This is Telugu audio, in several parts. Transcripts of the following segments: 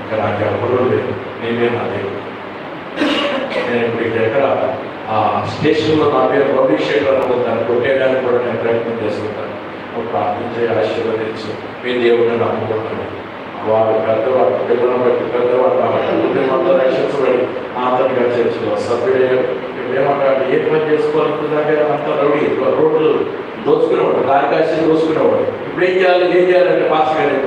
ఇంకా నాకు ఎవరూ లేదు, నేనే నా దేవుడు. నేను ఇప్పుడు ఎక్కడ ఆ స్టేషన్లో నా పేరు అభిషేకం అనుకుంటాను, కొట్టేయడానికి కూడా నేను ప్రయత్నం చేస్తుంటాను. ప్రార్థించే ఆశీర్వదించి మీ దేవుడిని నమ్ముకుంటాను. వాడు పెద్దవాడు, పిల్లలను బట్టి పెద్దవాడు కాబట్టి కుటుంబంలో రక్షించబడి అతనిగా చర్చలో సభ్యుడయ్యాడు. ఇప్పుడేమంటాడు, ఏ పని చేసుకోవాలంటే అంత రోడ్లు దోచుకునేవాడు, దారికాసి దోచుకునేవాడు. ఇప్పుడు ఏం చేయాలంటే పాస్ గారు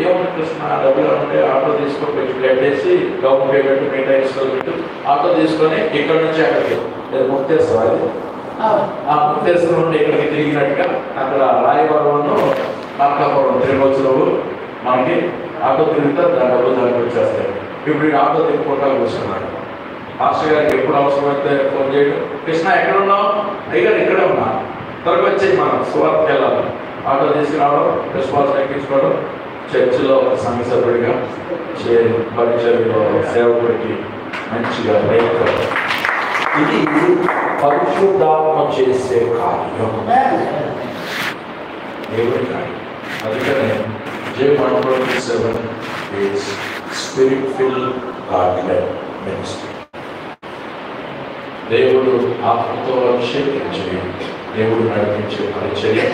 ఏమన్నా కృష్ణ డబ్బులు ఉంటే ఆటో తీసుకొని పెట్టి ప్లేట్ వేసి గవర్నమెంట్ పేమెంట్ మిగతా ఇన్స్టాల్మెంట్ ఆటో తీసుకొని ఇక్కడ నుంచి అక్కడికి ముక్తేశ్వరం, అది ఆ ముక్తేశ్వరం నుండి ఇక్కడికి తిరిగినట్టుగా అక్కడ రాయవరంలో మార్కాపురం 3 రోజులు మనకి ఆటో తిరుగుతా దాని డబ్బులు దానికి వచ్చేస్తాయి. ఇప్పుడు ఈ ఆటో తిరుగుకుంటా కూర్చున్నాడు. మాస్టర్ గారికి ఎప్పుడు అవసరమైతే ఫోన్ చేయడం, కృష్ణ ఎక్కడ ఉన్నావు, అయ్యారు ఇక్కడే ఉన్నా, త్వరగా వచ్చేసి మనం సువార్తకి వెళ్ళాలి. ఆటో తీసుకురావడం, రెస్పాన్స్ ఎక్కించుకోవడం, చర్చిలో సంఘ సభ్యుడిగా పరిచర్యలో సేవకుడికి మంచిగా రైతు. ఇది పరిశుద్ధాత్మ చేసే కార్యం, దేవుడి కార్యం. అందుకనే J127 is spirit-filled God-led ministry. దేవుడు ఆత్మతో అభిషేకించి దేవుడు నడిపించే పరిచర్య,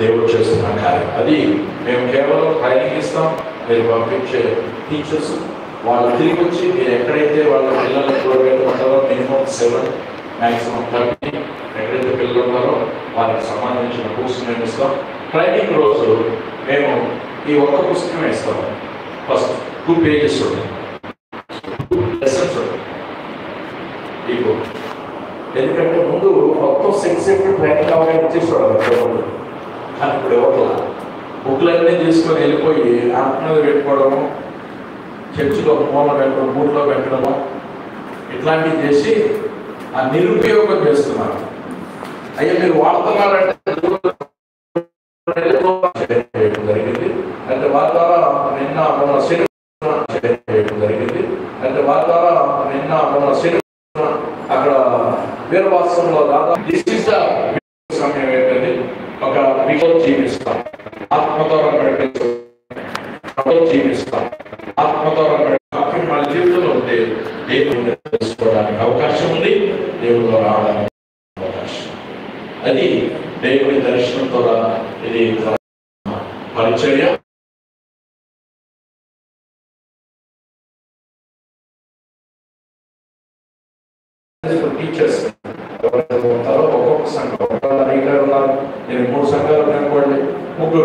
దేవుడు చేస్తున్న కార్యం. అది మేము కేవలం ట్రైనింగ్ ఇస్తాం, మీరు పంపించే టీచర్స్ వాళ్ళు తిరిగి వచ్చి మీరు ఎక్కడైతే వాళ్ళ పిల్లలు చూడబెట్టుకుంటారో మినిమం 7 మ్యాక్సిమం 30 ఎక్కడైతే పిల్లలు ఉన్నారో వారికి సంబంధించిన కోర్సు మేము ఇస్తాం. ట్రైనింగ్ రోజు మేము ఈ ఒక్క పుస్తకం ఇస్తాం. ఫస్ట్ 2 pages ఉంటాయి, 2 lessons ఉంటాయి ఈ బుక్. ఎందుకంటే ముందు మొత్తం 6 ట్రైనింగ్ అవగానే తీసుకోవడం కానీ ఇప్పుడు ఎవరు బుక్లన్నీ తీసుకొని వెళ్ళిపోయి ఆత్మీయ పెట్టుకోవడము, చర్చిలో మూల పెట్టడం, మూడులో పెట్టడము, ఇట్లాంటివి చేసి ఆ నిరుపయోగం చేస్తున్నారు. అయ్యా మీరు వాడుతున్నారంటే జరిగింది అంటే వారి ద్వారా నిన్న జరిగింది అంటే వారి ద్వారా నిన్న అక్కడ వీరవాసంలో దాదాపు సమయం ఏంటంటే ఒక విషయం జీవిస్తాం, ఆత్మతోర జీవిస్తాం, ఆత్మతోర మన జీవితంలో ఉంటే దేవుడిని తెలుసుకోవడానికి అవకాశం ఉంది, దేవుడిలో రావడానికి అవకాశం. అది దేవుడి దర్శనం ద్వారా ఇది పరిచర్య. టీచర్స్ ఎవరైతే ఉంటారో ఒక్కొక్క సంఘం, ఉన్నారు నేను 3 సంఘాలు అనుకోండి, 3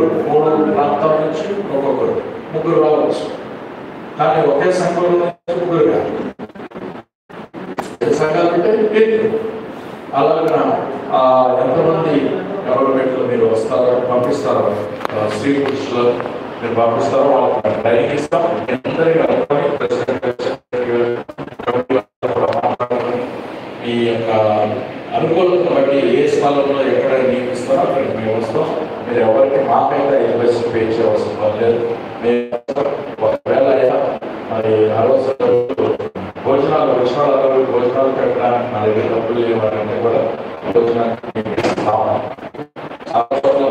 ప్రాంతాల నుంచి ఒక్కొక్కరు 3 రావచ్చు. కానీ ఒకే సంఘంలో 3 కాదు, సంఘాలు అంటే అలాగా ఎంతమంది గవర్నమెంట్లో మీరు వస్తారో పంపిస్తారో, స్త్రీ పురుషులు మీరు పంపిస్తారో వాళ్ళకి ట్రైనింగ్ ఇస్తాం. అందరికీ మీ యొక్క అనుకూలతను బట్టి ఏ స్థలంలో ఎక్కడ నియమిస్తారో అక్కడికి మేము వస్తాం. మీరు ఎవరికి మాకైతే ఇన్వెస్ట్ పే చేయవలసిన లేదు. ఒకవేళ మరి ఆ రోజు భోజనాలు వచ్చిన వాళ్ళందరూ భోజనాలు పెట్టడానికి నా దగ్గర డబ్బులు లేవాలంటే కూడా భోజనానికి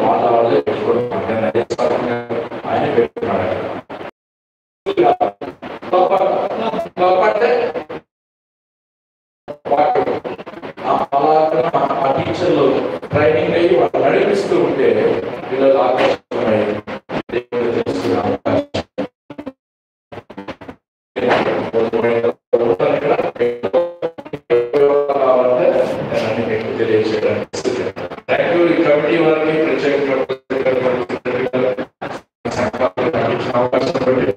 వాళ్ళ వాళ్ళే పెట్టుకోవడం ఆయన పెట్టుకున్నాడు. ఆ టీచర్లు ట్రైనింగ్ అయ్యి వాళ్ళు నడిపిస్తూ ఉంటే పిల్లలు ఆకర్షణమై దేవుడు తెలుసుకున్నాం. కమిటీ వారికి ప్రత్యేక అవకాశం